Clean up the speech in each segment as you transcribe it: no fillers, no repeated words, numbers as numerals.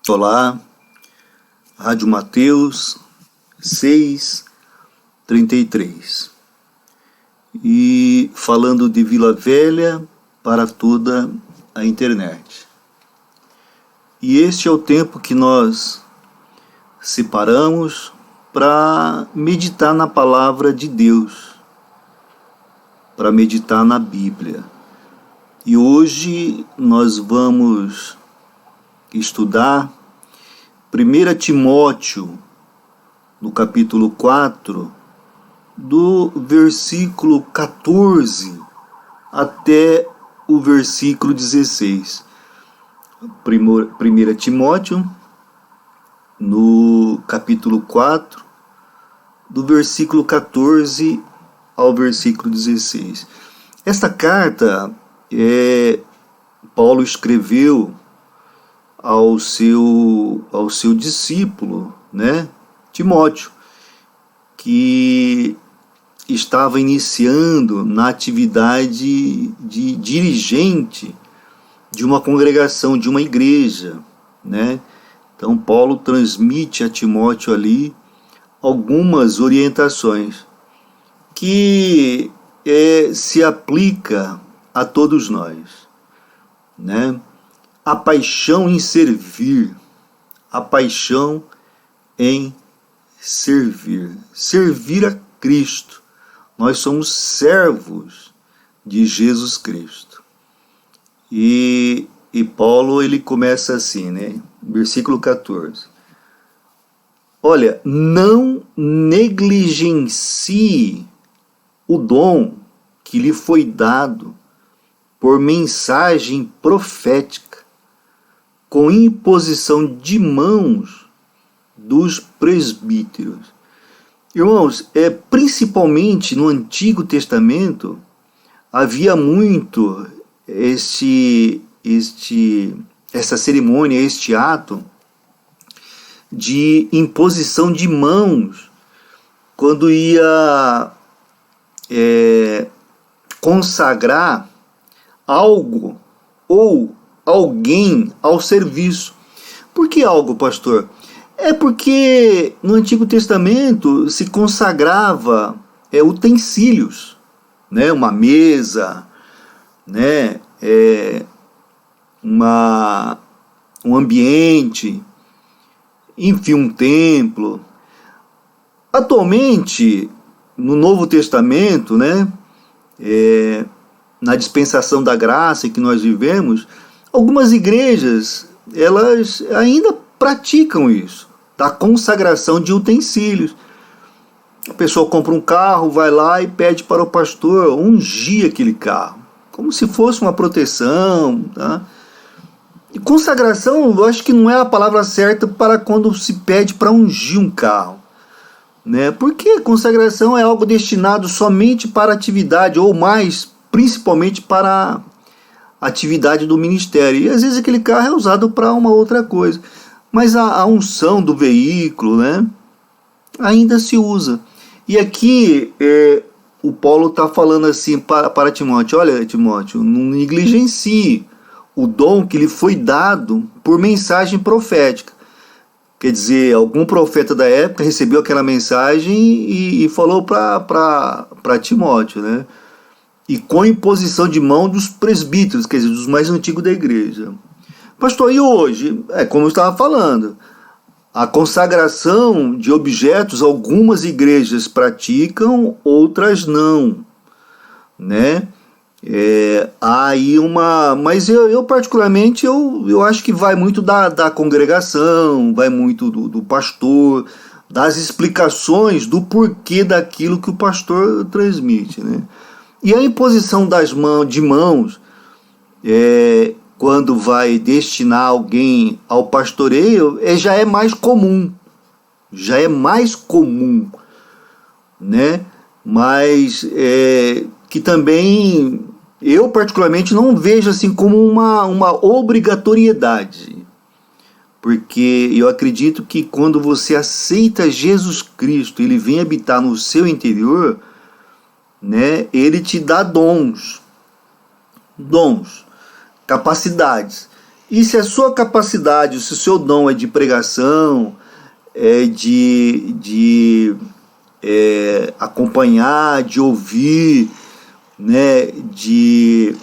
Olá, Rádio Mateus 6:33. E falando de Vila Velha para toda a internet. E este é o tempo que nós separamos para meditar na palavra de Deus, para meditar na Bíblia. E hoje nós vamos estudar 1 Timóteo, no capítulo 4, do versículo 14 até o versículo 16. 1 Timóteo, no capítulo 4, do versículo 14 ao versículo 16. Esta carta Paulo escreveu ao seu discípulo, Timóteo, que estava iniciando na atividade de dirigente de uma congregação, de uma igreja, Então Paulo transmite a Timóteo ali algumas orientações que se aplica a todos nós, A paixão em servir, a paixão em servir a Cristo. Nós somos servos de Jesus Cristo. E Paulo, ele começa assim, versículo 14. Olha, não negligencie o dom que lhe foi dado por mensagem profética, com imposição de mãos dos presbíteros. Irmãos, principalmente no Antigo Testamento, havia muito essa cerimônia, este ato de imposição de mãos, quando ia consagrar algo ou alguém ao serviço. Por que algo, pastor? Porque no Antigo Testamento se consagrava utensílios, uma mesa, um ambiente, enfim, um templo. Atualmente, no Novo Testamento, na dispensação da graça em que nós vivemos, algumas igrejas, elas ainda praticam isso, da consagração de utensílios. A pessoa compra um carro, vai lá e pede para o pastor ungir aquele carro, como se fosse uma proteção. E consagração, eu acho que não é a palavra certa para quando se pede para ungir um carro. Porque consagração é algo destinado somente para atividade, ou mais, principalmente para a atividade do ministério. E às vezes aquele carro é usado para uma outra coisa. Mas a unção do veículo, ainda se usa. E aqui o Paulo está falando assim para Timóteo: olha, Timóteo, não negligencie o dom que lhe foi dado por mensagem profética. Quer dizer, algum profeta da época recebeu aquela mensagem e falou para Timóteo, E com imposição de mão dos presbíteros, quer dizer, dos mais antigos da igreja. Pastor, e hoje? Como eu estava falando, a consagração de objetos, algumas igrejas praticam, outras não, Há aí mas eu particularmente, eu acho que vai muito da congregação, vai muito do pastor, das explicações do porquê daquilo que o pastor transmite, E a imposição de mãos, quando vai destinar alguém ao pastoreio, já é mais comum, Mas que também eu particularmente não vejo assim como uma obrigatoriedade, porque eu acredito que quando você aceita Jesus Cristo, ele vem habitar no seu interior, ele te dá dons, capacidades. E se a sua capacidade, se o seu dom é de pregação, é de acompanhar, de ouvir, né, de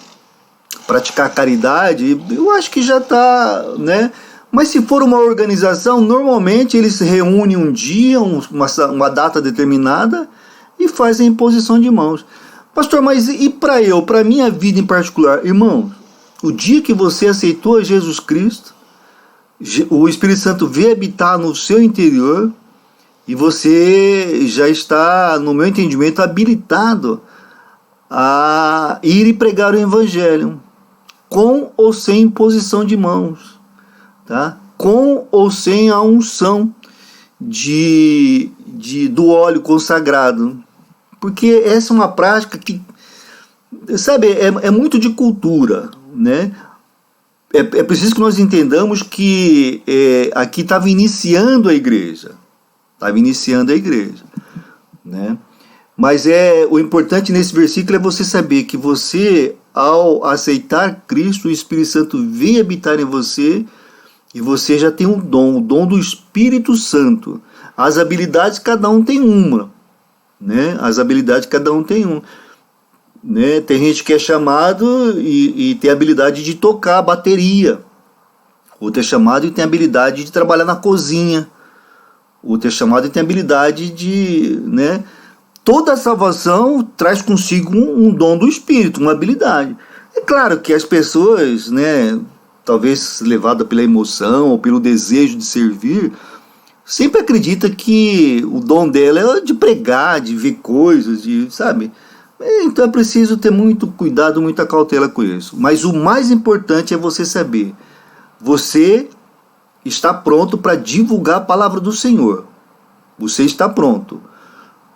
praticar caridade, eu acho que já está, né? Mas se for uma organização, normalmente eles se reúnem um dia, uma data determinada, e fazem a imposição de mãos. Pastor, mas e para minha vida em particular? Irmão, o dia que você aceitou a Jesus Cristo, o Espírito Santo veio habitar no seu interior, e você já está, no meu entendimento, habilitado a ir e pregar o Evangelho, com ou sem imposição de mãos, tá? Com ou sem a unção do óleo consagrado. Porque essa é uma prática que, sabe, é muito de cultura, né? É preciso que nós entendamos que aqui estava iniciando a igreja. Né? Mas o importante nesse versículo é você saber que você, ao aceitar Cristo, o Espírito Santo vem habitar em você, e você já tem um dom, o dom do Espírito Santo. As habilidades, cada um tem uma, né? Né? Tem gente que é chamado e tem a habilidade de tocar a bateria. Outro é chamado e tem a habilidade de trabalhar na cozinha. Outro é chamado e tem a habilidade de... né? Toda a salvação traz consigo um dom do Espírito, uma habilidade. É claro que as pessoas, né, talvez levada pela emoção ou pelo desejo de servir, sempre acredita que o dom dela é de pregar, de ver coisas, sabe? Então é preciso ter muito cuidado, muita cautela com isso. Mas o mais importante é você saber, você está pronto para divulgar a palavra do Senhor. Você está pronto,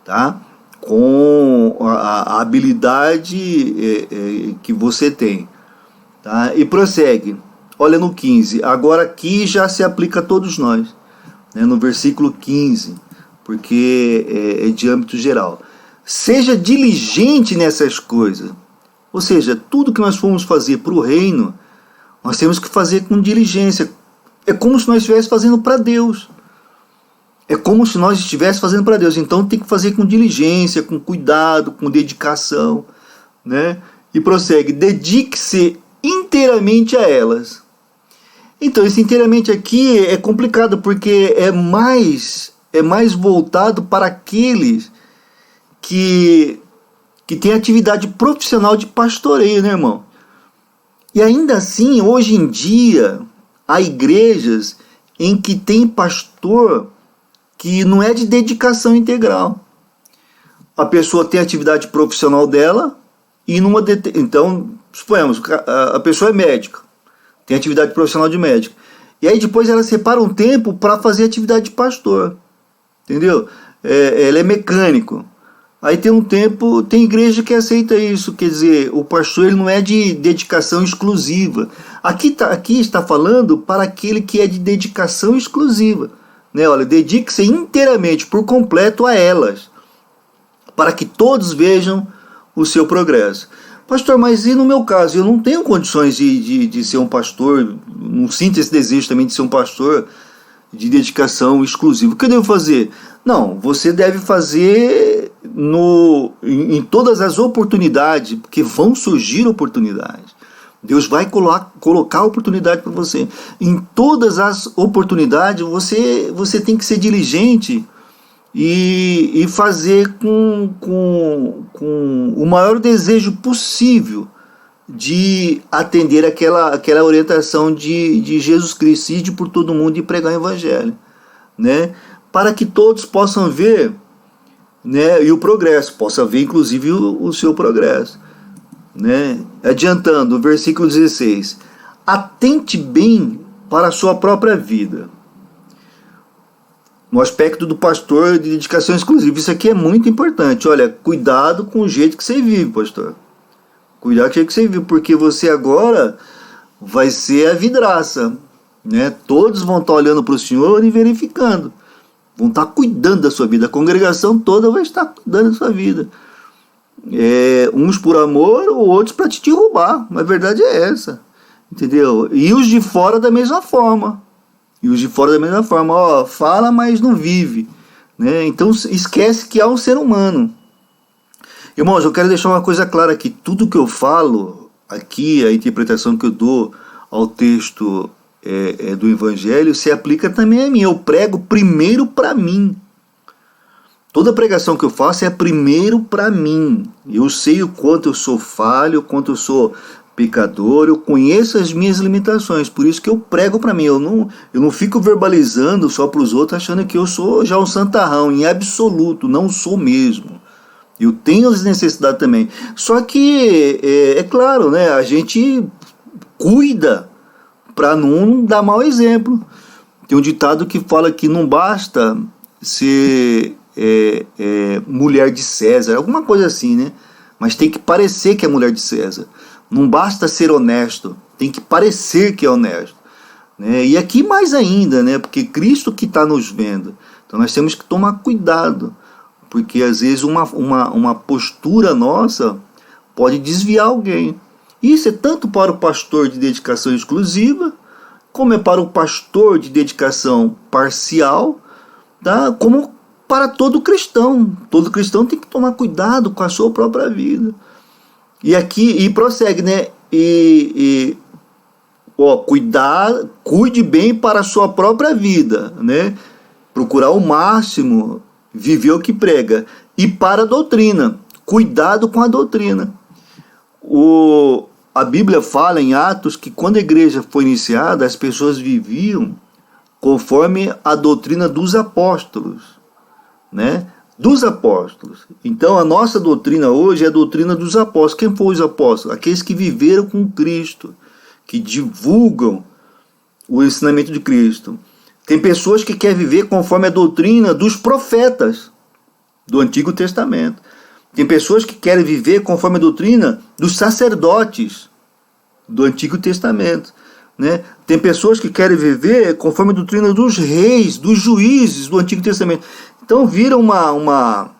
tá? Com a habilidade que você tem, tá? E prossegue. Olha no 15. Agora aqui já se aplica a todos nós, né? No versículo 15, porque é de âmbito geral. Seja diligente nessas coisas. Ou seja, tudo que nós formos fazer para o reino, nós temos que fazer com diligência. É como se nós estivéssemos fazendo para Deus. Então tem que fazer com diligência, com cuidado, com dedicação, né? E prossegue, dedique-se inteiramente a elas. Então esse inteiramente aqui é complicado, porque é mais voltado para aqueles que tem atividade profissional de pastoreio, né, irmão? E ainda assim, hoje em dia, há igrejas em que tem pastor que não é de dedicação integral. A pessoa tem a atividade profissional dela e então, suponhamos, a pessoa é médica, tem atividade profissional de médico. E aí depois ela separa um tempo para fazer atividade de pastor. Entendeu? Ela é mecânico. Aí tem um tempo, tem igreja que aceita isso, quer dizer, o pastor ele não é de dedicação exclusiva. Aqui está falando para aquele que é de dedicação exclusiva. Né? Olha, dedique-se inteiramente, por completo a elas, para que todos vejam o seu progresso. Pastor, mas e no meu caso? Eu não tenho condições de ser um pastor, não sinto esse desejo também de ser um pastor de dedicação exclusiva. O que eu devo fazer? Não, você deve fazer em todas as oportunidades, porque vão surgir oportunidades. Deus vai colocar oportunidade para você. Em todas as oportunidades, você tem que ser diligente e fazer com o maior desejo possível de atender aquela orientação de Jesus Cristo, ide por todo mundo e pregar o Evangelho, né? Para que todos possam ver, né, e o progresso, possa ver inclusive o seu progresso, né? Adiantando, o versículo 16, atente bem para a sua própria vida. No aspecto do pastor de dedicação exclusiva, isso aqui é muito importante. Olha, cuidado com o jeito que você vive, pastor. Cuidado com o jeito que você vive, porque você agora vai ser a vidraça, né? Todos vão estar olhando para o Senhor e verificando. Vão estar cuidando da sua vida. A congregação toda vai estar cuidando da sua vida. Uns por amor, ou outros para te derrubar. Mas a verdade é essa. entendeu? E os de fora da mesma forma. Ó, fala, mas não vive, né? Então esquece que há um ser humano. Irmãos, eu quero deixar uma coisa clara aqui. Tudo que eu falo aqui, a interpretação que eu dou ao texto do Evangelho, se aplica também a mim. Eu prego primeiro para mim. Toda pregação que eu faço é primeiro para mim. Eu sei o quanto eu sou falho, o quanto eu sou pecador, eu conheço as minhas limitações, por isso que eu prego para mim. Eu não fico verbalizando só para os outros achando que eu sou já um santarrão. Em absoluto, não sou mesmo. Eu tenho as necessidades também. Só que, é claro, né, a gente cuida para não dar mau exemplo. Tem um ditado que fala que não basta ser mulher de César, alguma coisa assim, né? Mas tem que parecer que é mulher de César. Não basta ser honesto, tem que parecer que é honesto, né? E aqui mais ainda, né? Porque Cristo que está nos vendo. Então nós temos que tomar cuidado, porque às vezes uma postura nossa pode desviar alguém. Isso é tanto para o pastor de dedicação exclusiva, como é para o pastor de dedicação parcial, tá? Como para todo cristão. Todo cristão tem que tomar cuidado com a sua própria vida. E aqui, prossegue, né? Cuide bem para a sua própria vida, né? Procurar o máximo, viver o que prega. E para a doutrina, cuidado com a doutrina. A Bíblia fala em Atos que quando a igreja foi iniciada, as pessoas viviam conforme a doutrina dos apóstolos, né? Dos apóstolos. Então a nossa doutrina hoje é a doutrina dos apóstolos. Quem foram os apóstolos? Aqueles que viveram com Cristo, que divulgam o ensinamento de Cristo. Tem pessoas que querem viver conforme a doutrina dos profetas do Antigo Testamento. Tem pessoas que querem viver conforme a doutrina dos sacerdotes do Antigo Testamento, né? Tem pessoas que querem viver conforme a doutrina dos reis, dos juízes do Antigo Testamento. Então vira uma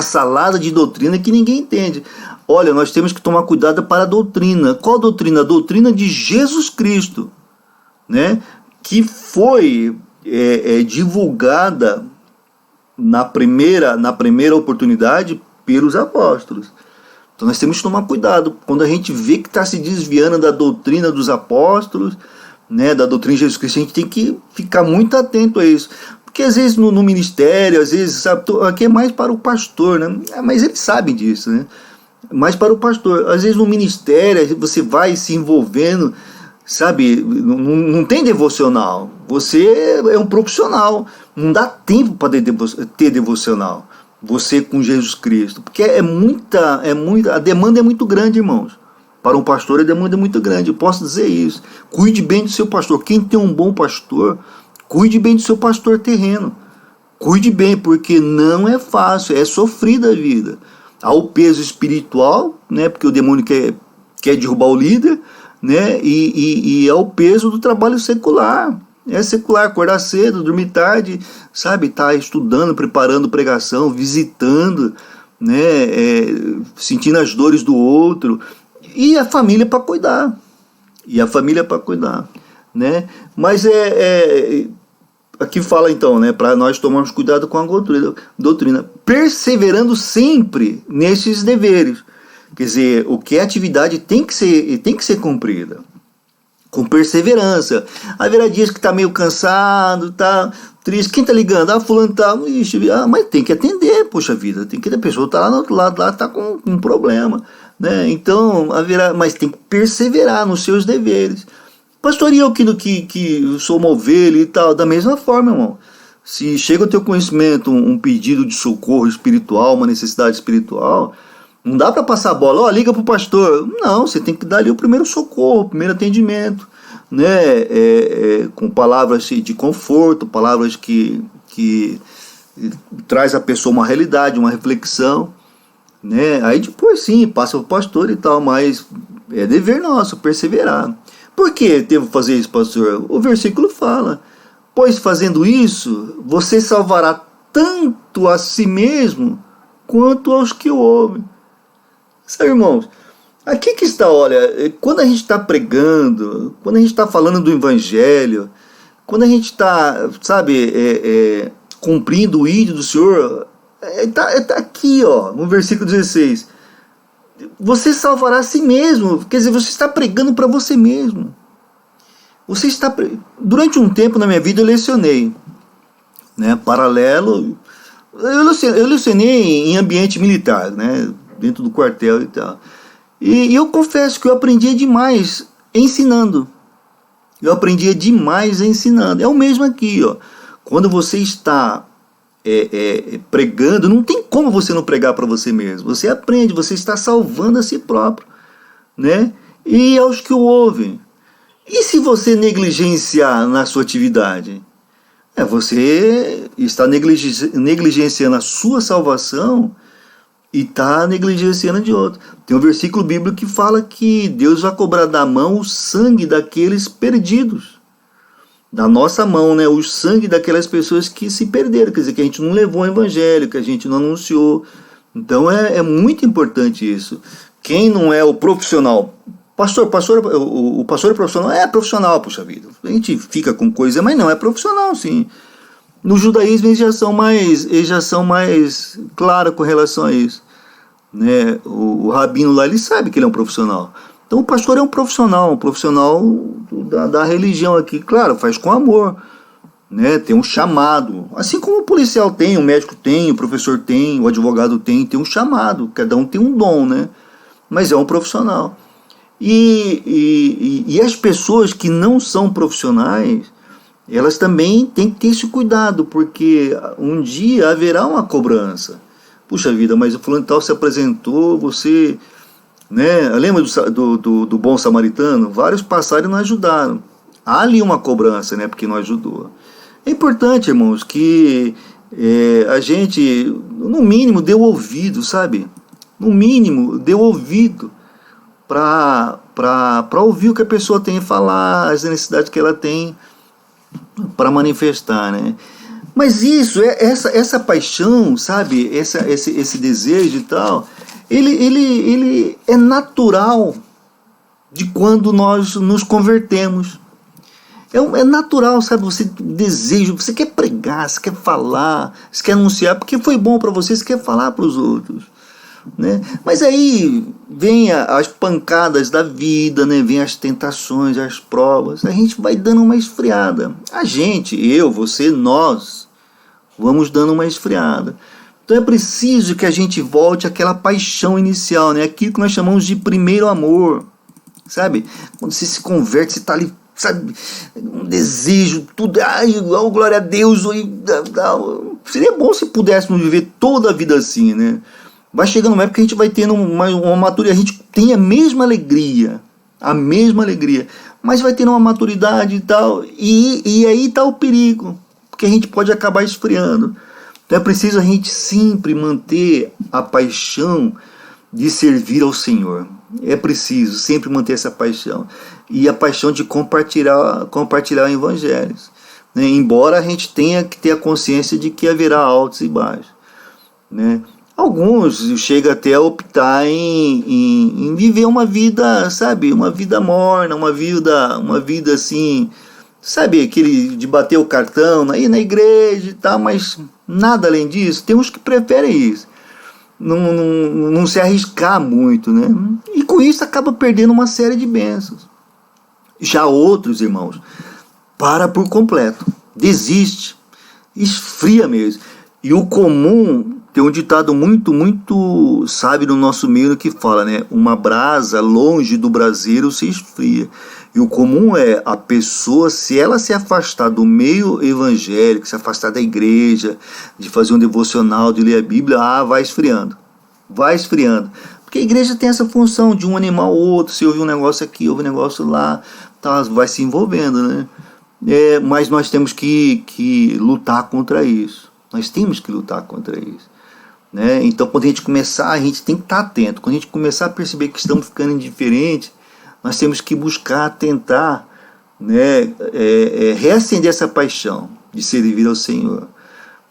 salada de doutrina que ninguém entende. Olha, nós temos que tomar cuidado para a doutrina. Qual doutrina? A doutrina de Jesus Cristo, né? Que foi divulgada na primeira oportunidade pelos apóstolos. Então nós temos que tomar cuidado quando a gente vê que está se desviando da doutrina dos apóstolos, né, da doutrina de Jesus Cristo. A gente tem que ficar muito atento a isso. Porque às vezes no ministério, às vezes, sabe, aqui é mais para o pastor, né? Mas eles sabem disso, né? Mais para o pastor. Às vezes no ministério você vai se envolvendo, sabe? Não tem devocional. Você é um profissional. Não dá tempo para ter devocional. Você com Jesus Cristo. Porque a demanda é muito grande, irmãos. Para um pastor a demanda é muito grande. Eu posso dizer isso. Cuide bem do seu pastor. Quem tem um bom pastor, cuide bem do seu pastor terreno. Cuide bem, porque não é fácil, é sofrida a vida. Há o peso espiritual, né, porque o demônio quer derrubar o líder, né, e é o peso do trabalho secular. É secular, acordar cedo, dormir tarde, sabe, tá estudando, preparando pregação, visitando, né, sentindo as dores do outro. E a família para cuidar. Né? Mas aqui fala então, né, para nós tomarmos cuidado com a doutrina, perseverando sempre nesses deveres. Quer dizer, o que é atividade tem que ser cumprida com perseverança. Haverá dias que está meio cansado, tá triste. Quem está ligando? Fulano tá, mas tem que atender, poxa vida, a pessoa está lá no outro lado, lá está com um problema, né? Então mas tem que perseverar nos seus deveres. Pastor, e eu que sou uma ovelha e tal, da mesma forma, irmão. Se chega ao teu conhecimento um pedido de socorro espiritual, uma necessidade espiritual, não dá para passar a bola, liga para o pastor. Não, você tem que dar ali o primeiro socorro, o primeiro atendimento, né? Com palavras de conforto, palavras que traz à pessoa uma realidade, uma reflexão, né? Aí depois sim, passa para o pastor e tal, mas é dever nosso perseverar. Por que devo fazer isso, pastor? O versículo fala: pois fazendo isso, você salvará tanto a si mesmo, quanto aos que o ouvem. Sabe, irmãos, Aqui que está, olha, quando a gente está pregando, quando a gente está falando do Evangelho, quando a gente está, sabe, cumprindo o ídolo do Senhor, tá aqui, ó, no versículo 16. Você salvará a si mesmo, quer dizer, você está pregando para você mesmo. Durante um tempo na minha vida eu lecionei, né, paralelo, eu lecionei em ambiente militar, né, dentro do quartel e tal. E eu confesso que eu aprendia demais ensinando. Eu aprendia demais ensinando. É o mesmo aqui, ó. Quando você está pregando, não tem como você não pregar para você mesmo. Você aprende, você está salvando a si próprio, né? E aos que o ouvem. E se você negligenciar na sua atividade? Você está negligenciando a sua salvação e está negligenciando de outro. Tem um versículo bíblico que fala que Deus vai cobrar da mão o sangue daqueles perdidos. Da nossa mão, né? O sangue daquelas pessoas que se perderam. Quer dizer, que a gente não levou o evangelho, que a gente não anunciou. Então é muito importante isso. Quem não é o profissional... o pastor é profissional? É profissional, puxa vida. A gente fica com coisa, mas não, é profissional, sim. No judaísmo eles já são mais claros com relação a isso, né? O rabino lá, ele sabe que ele é um profissional. Então o pastor é um profissional da religião aqui, claro, faz com amor, né? Tem um chamado, assim como o policial tem, o médico tem, o professor tem, o advogado tem um chamado, cada um tem um dom, né? Mas é um profissional. E as pessoas que não são profissionais, elas também têm que ter esse cuidado, porque um dia haverá uma cobrança. Puxa vida, mas o fulano tal se apresentou, você... né? Lembra do bom samaritano? Vários passaram e não ajudaram. Há ali uma cobrança, né? Porque não ajudou. É importante, irmãos, que a gente, no mínimo, dê ouvido, sabe? No mínimo, dê ouvido para ouvir o que a pessoa tem a falar, as necessidades que ela tem para manifestar, né? Mas isso, essa paixão, sabe? Esse desejo e tal, ele é natural de quando nós nos convertemos. É natural, sabe? Você deseja, você quer pregar, você quer falar, você quer anunciar, porque foi bom para você quer falar para os outros, né? Mas aí vem as pancadas da vida, né? Vem as tentações, as provas, a gente vai dando uma esfriada. A gente, eu, você, nós, vamos dando uma esfriada. Então é preciso que a gente volte àquela paixão inicial, né? Aquilo que nós chamamos de primeiro amor, sabe? Quando você se converte, você está ali, sabe? Um desejo, tudo, ai, oh, glória a Deus. Seria bom se pudéssemos viver toda a vida assim, né? Vai chegando uma época que a gente vai tendo uma maturidade, a gente tem a mesma alegria, mas vai tendo uma maturidade e tal, e aí está o perigo, porque a gente pode acabar esfriando. Então é preciso a gente sempre manter a paixão de servir ao Senhor. É preciso sempre manter essa paixão. E a paixão de compartilhar o Evangelho, né? Embora a gente tenha que ter a consciência de que haverá altos e baixos, né? Alguns chegam até a optar em viver uma vida, sabe, uma vida morna, uma vida assim, sabe, aquele de bater o cartão, ir na igreja e tal, mas nada além disso. Tem uns que preferem isso, não se arriscar muito, né? E com isso acaba perdendo uma série de bênçãos. Já outros, irmãos, para por completo, desiste, esfria mesmo. E o comum... Tem um ditado muito, muito sábio no nosso meio que fala, né? Uma brasa longe do braseiro se esfria. E o comum é a pessoa, se ela se afastar do meio evangélico, se afastar da igreja, de fazer um devocional, de ler a Bíblia, vai esfriando. Vai esfriando. Porque a igreja tem essa função de um animar o outro. Se ouve um negócio aqui, ouve um negócio lá, tá, vai se envolvendo, né? Mas nós temos que lutar contra isso. Nós temos que lutar contra isso, né? Então, quando a gente começar, a gente tem que estar atento. Quando a gente começar a perceber que estamos ficando indiferentes, nós temos que buscar, tentar, né, reacender essa paixão de servir ao Senhor,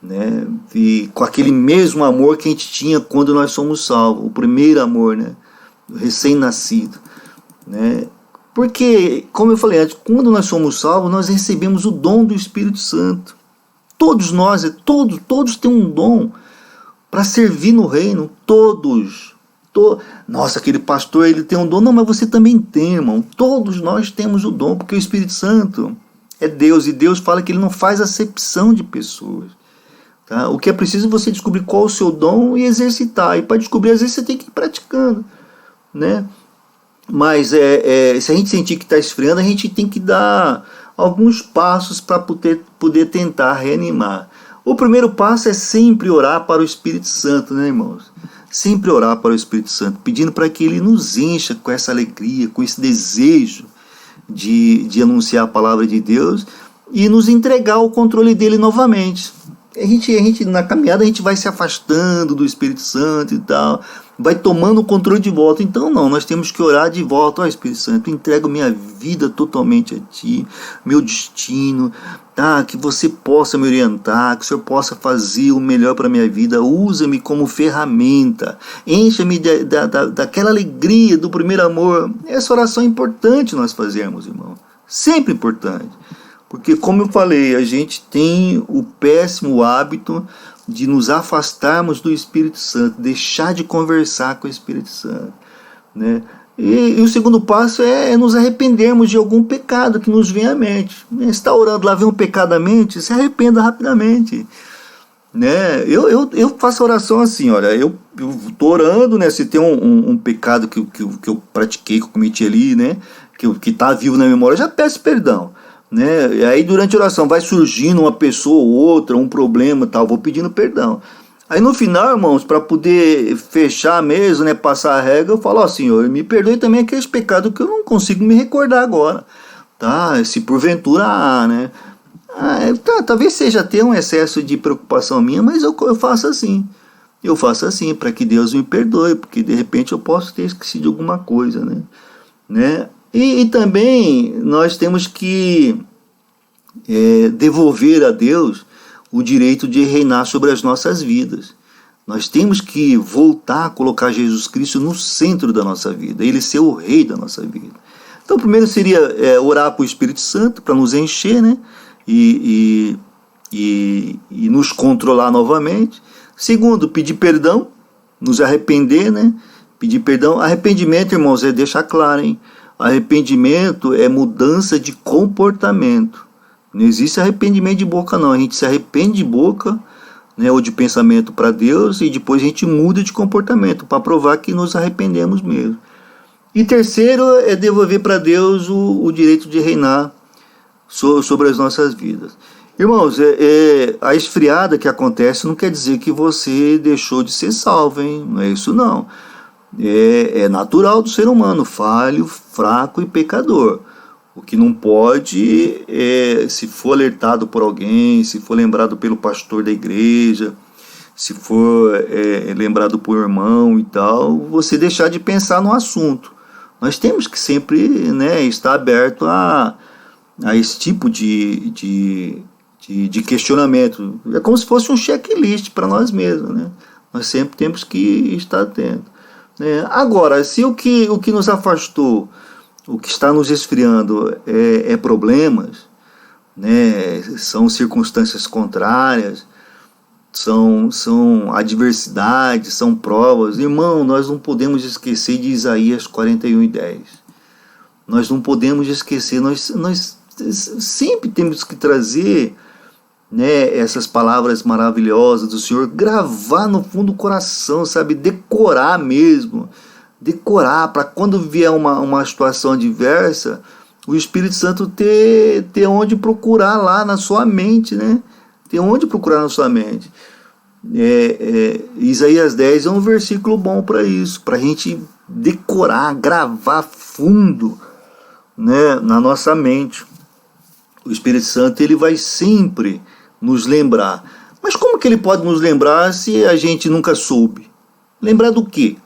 né? E com aquele mesmo amor que a gente tinha quando nós somos salvos, o primeiro amor, né? recém-nascido, né? Porque, como eu falei antes, quando nós somos salvos, nós recebemos o dom do Espírito Santo. Todos nós, todos têm um dom para servir no reino, todos. Nossa, aquele pastor, ele tem um dom. Não, mas você também tem, irmão. Todos nós temos o dom, porque o Espírito Santo é Deus, e Deus fala que ele não faz acepção de pessoas. Tá? O que é preciso é você descobrir qual é o seu dom e exercitar. E para descobrir, às vezes você tem que ir praticando, né? Mas se a gente sentir que está esfriando, a gente tem que dar alguns passos para poder tentar reanimar. O primeiro passo é sempre orar para o Espírito Santo, né, irmãos? Sempre orar para o Espírito Santo, pedindo para que ele nos encha com essa alegria, com esse desejo de anunciar a palavra de Deus e nos entregar o controle dele novamente. A gente, na caminhada, a gente vai se afastando do Espírito Santo e tal, vai tomando o controle de volta. Então não, nós temos que orar de volta. Ó Espírito Santo, eu entrego minha vida totalmente a Ti, meu destino, tá? Que você possa me orientar, que o Senhor possa fazer o melhor para a minha vida. Usa-me como ferramenta, encha-me daquela alegria do primeiro amor. Essa oração é importante nós fazermos, irmão, sempre importante. Porque, como eu falei, a gente tem o péssimo hábito de nos afastarmos do Espírito Santo, deixar de conversar com o Espírito Santo, né? E o segundo passo é nos arrependermos de algum pecado que nos vem à mente. Você está orando lá, vem um pecado à mente, se arrependa rapidamente, né? Eu faço a oração assim, olha, eu estou orando, né? Se tem um pecado que eu pratiquei, que eu cometi ali, né? Que está vivo na memória, eu já peço perdão, né? E aí durante a oração vai surgindo uma pessoa ou outra, um problema, tal, vou pedindo perdão. Aí no final, irmãos, para poder fechar mesmo, né, passar a regra, eu falo, ó, Senhor, me perdoe também aqueles pecados que eu não consigo me recordar agora, tá? Se porventura há, né? Talvez seja até um excesso de preocupação minha, mas eu faço assim. Eu faço assim para que Deus me perdoe, porque de repente eu posso ter esquecido de alguma coisa, né? E também nós temos que devolver a Deus o direito de reinar sobre as nossas vidas. Nós temos que voltar a colocar Jesus Cristo no centro da nossa vida, ele ser o rei da nossa vida. Então, primeiro seria orar para o Espírito Santo, para nos encher, né? E nos controlar novamente. Segundo, pedir perdão, nos arrepender, né? Pedir perdão. Arrependimento, irmãos, deixar claro, hein? Arrependimento é mudança de comportamento. Não existe arrependimento de boca, não. A gente se arrepende de boca, né, ou de pensamento para Deus, e depois a gente muda de comportamento para provar que nos arrependemos mesmo. E terceiro é devolver para Deus o direito de reinar sobre as nossas vidas. Irmãos, a esfriada que acontece não quer dizer que você deixou de ser salvo, hein? Não é isso, não. É natural do ser humano, falho, fraco e pecador. O que não pode se for alertado por alguém, se for lembrado pelo pastor da igreja, se for lembrado por irmão e tal, você deixar de pensar no assunto. Nós temos que sempre, né, estar aberto a esse tipo de questionamento. É como se fosse um checklist para nós mesmos, né? Nós sempre temos que estar atentos. Agora, se o que nos afastou, o que está nos esfriando é problemas, né, são circunstâncias contrárias, são adversidades, são provas, irmão, nós não podemos esquecer de Isaías 41:10. Nós não podemos esquecer, nós sempre temos que trazer, né, essas palavras maravilhosas do Senhor, gravar no fundo do coração, sabe, decorar mesmo, decorar, para quando vier uma situação adversa, o Espírito Santo ter onde procurar lá na sua mente, né, ter onde procurar na sua mente. Isaías 10 é um versículo bom para isso, para a gente decorar, gravar fundo, né, na nossa mente. O Espírito Santo, ele vai sempre nos lembrar. Mas como que ele pode nos lembrar se a gente nunca soube? Lembrar do quê?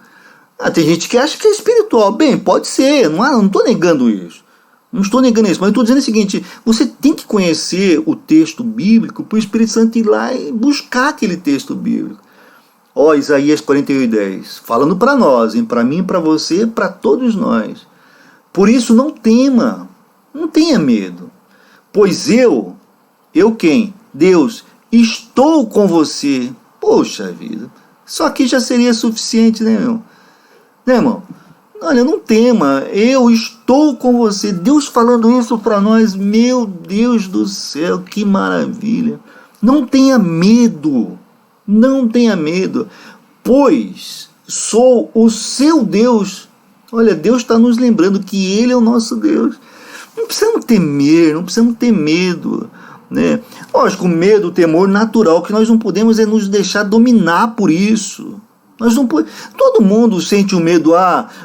Tem gente que acha que é espiritual. Bem, pode ser, não estou negando isso. Não estou negando isso, mas eu estou dizendo o seguinte: você tem que conhecer o texto bíblico para o Espírito Santo ir lá e buscar aquele texto bíblico. Ó, Isaías 41:10, falando para nós, para mim, para você, para todos nós. Por isso não tema, não tenha medo, pois eu quem? Deus, estou com você. Poxa vida, isso aqui já seria suficiente, né, irmão? Né, irmão? Olha, não tema, eu estou com você. Deus falando isso para nós, meu Deus do céu, que maravilha. Não tenha medo, não tenha medo, pois sou o seu Deus. Olha, Deus está nos lembrando que Ele é o nosso Deus. Não precisamos temer, não precisamos ter medo, né? Lógico, o medo, o temor natural, que nós não podemos é nos deixar dominar por isso. Nós não podemos. Todo mundo sente o medo,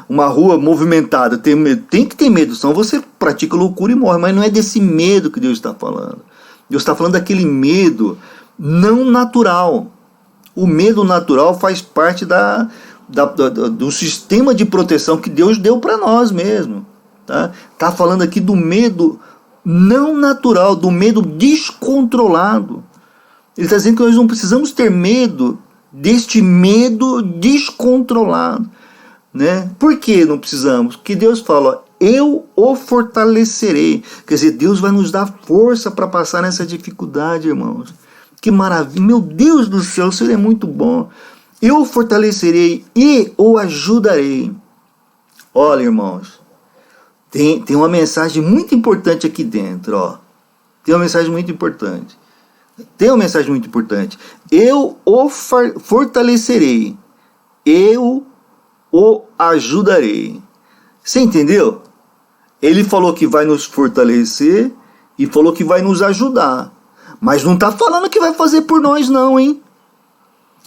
uma rua movimentada, tem que ter medo, senão você pratica loucura e morre, mas não é desse medo que Deus está falando. Deus está falando daquele medo não natural. O medo natural faz parte do sistema de proteção que Deus deu para nós mesmo. Tá falando aqui do medo não natural, do medo descontrolado. Ele está dizendo que nós não precisamos ter medo deste medo descontrolado, né? Por que não precisamos? Porque Deus fala, eu o fortalecerei. Quer dizer, Deus vai nos dar força para passar nessa dificuldade, irmãos. Que maravilha, meu Deus do céu, o Senhor é muito bom. Eu o fortalecerei e o ajudarei. Olha, irmãos, tem uma mensagem muito importante aqui dentro, ó. Tem uma mensagem muito importante. Eu o fortalecerei. Eu o ajudarei. Você entendeu? Ele falou que vai nos fortalecer e falou que vai nos ajudar. Mas não está falando que vai fazer por nós não, hein?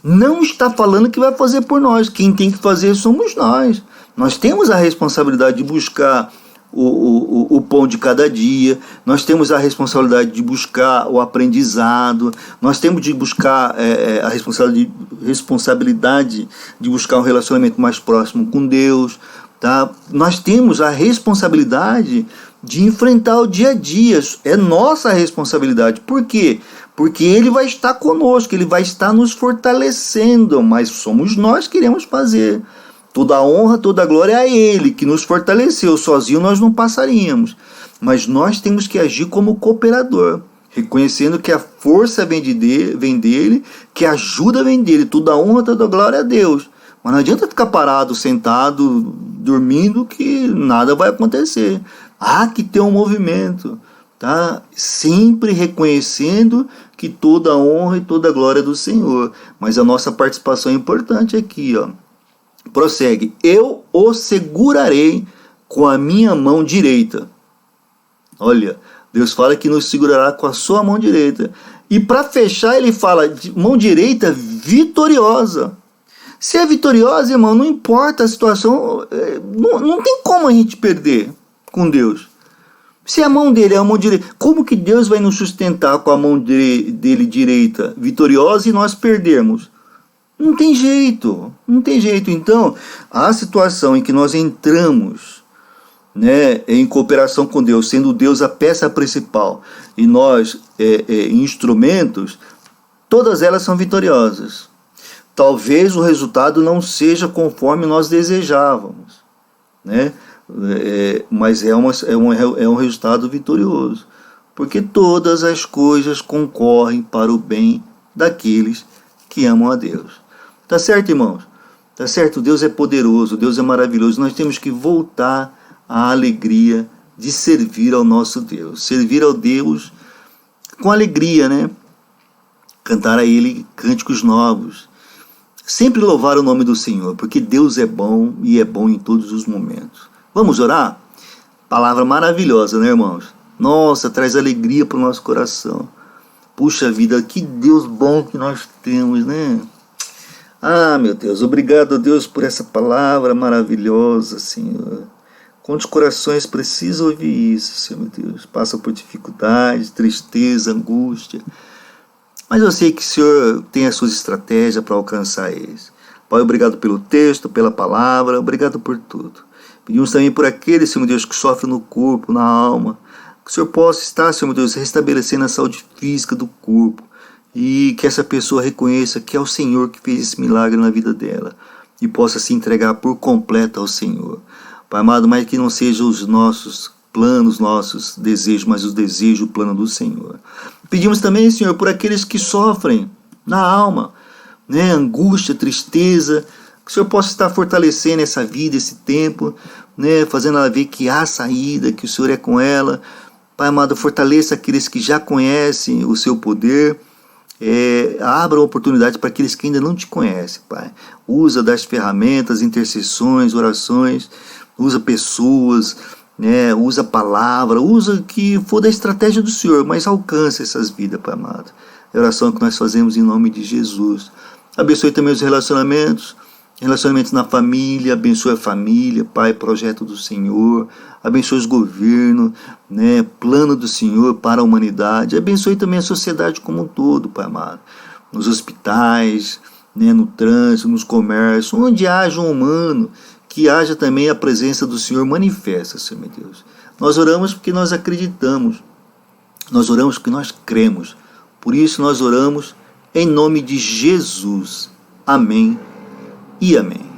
Não está falando que vai fazer por nós. Quem tem que fazer somos nós. Nós temos a responsabilidade de buscar o pão de cada dia, nós temos a responsabilidade de buscar o aprendizado, nós temos de buscar a responsabilidade de buscar um relacionamento mais próximo com Deus, tá? Nós temos a responsabilidade de enfrentar o dia a dia, é nossa responsabilidade. Por quê? Porque Ele vai estar conosco, Ele vai estar nos fortalecendo, mas somos nós que queremos fazer. Toda a honra, toda a glória é a Ele, que nos fortaleceu. Sozinho nós não passaríamos. Mas nós temos que agir como cooperador, reconhecendo que a força vem dele, que a ajuda vem dele. Toda a honra, toda a glória é a Deus. Mas não adianta ficar parado, sentado, dormindo, que nada vai acontecer. Há que ter um movimento, tá? Sempre reconhecendo que toda a honra e toda a glória é do Senhor. Mas a nossa participação é importante aqui, ó. Prossegue, eu o segurarei com a minha mão direita. Olha, Deus fala que nos segurará com a sua mão direita. E para fechar ele fala, mão direita vitoriosa. Se é vitoriosa, irmão, não importa a situação, não tem como a gente perder com Deus. Se a mão dele é a mão direita, como que Deus vai nos sustentar com a mão dele direita vitoriosa e nós perdermos? Não tem jeito, não tem jeito. Então, a situação em que nós entramos, né, em cooperação com Deus, sendo Deus a peça principal e nós instrumentos, todas elas são vitoriosas. Talvez o resultado não seja conforme nós desejávamos, né? Mas é um resultado vitorioso, porque todas as coisas concorrem para o bem daqueles que amam a Deus. Tá certo, irmãos? Tá certo? Deus é poderoso, Deus é maravilhoso. Nós temos que voltar à alegria de servir ao nosso Deus. Servir ao Deus com alegria, né? Cantar a Ele cânticos novos. Sempre louvar o nome do Senhor, porque Deus é bom e é bom em todos os momentos. Vamos orar? Palavra maravilhosa, né, irmãos? Nossa, traz alegria para o nosso coração. Puxa vida, que Deus bom que nós temos, né? Ah, meu Deus, obrigado a Deus por essa palavra maravilhosa, Senhor. Quantos corações precisam ouvir isso, Senhor, meu Deus? Passam por dificuldades, tristeza, angústia. Mas eu sei que o Senhor tem as suas estratégias para alcançar eles. Pai, obrigado pelo texto, pela palavra, obrigado por tudo. Pedimos também por aqueles, Senhor, meu Deus, que sofrem no corpo, na alma. Que o Senhor possa estar, Senhor, meu Deus, restabelecendo a saúde física do corpo. e que essa pessoa reconheça que é o Senhor que fez esse milagre na vida dela e possa se entregar por completo ao Senhor. Pai amado, mas que não sejam os nossos planos, nossos desejos, mas os desejos, o plano do Senhor. Pedimos também, Senhor, por aqueles que sofrem na alma, né, angústia, tristeza, que o Senhor possa estar fortalecendo essa vida, esse tempo, né, fazendo ela ver que há saída, que o Senhor é com ela. Pai amado, fortaleça aqueles que já conhecem o seu poder. Abra oportunidade para aqueles que ainda não te conhecem, Pai. Usa das ferramentas, intercessões, orações, usa pessoas, né? Usa a palavra, usa o que for da estratégia do Senhor, mas alcance essas vidas, Pai amado. É a oração que nós fazemos em nome de Jesus. Abençoe também os relacionamentos na família, abençoe a família, Pai, projeto do Senhor, abençoe os governos, né, plano do Senhor para a humanidade, abençoe também a sociedade como um todo, Pai amado, nos hospitais, né, no trânsito, nos comércios, onde haja um humano, que haja também a presença do Senhor manifesta, Senhor meu Deus. Nós oramos porque nós acreditamos, nós oramos porque nós cremos, por isso nós oramos em nome de Jesus. Amém e amém.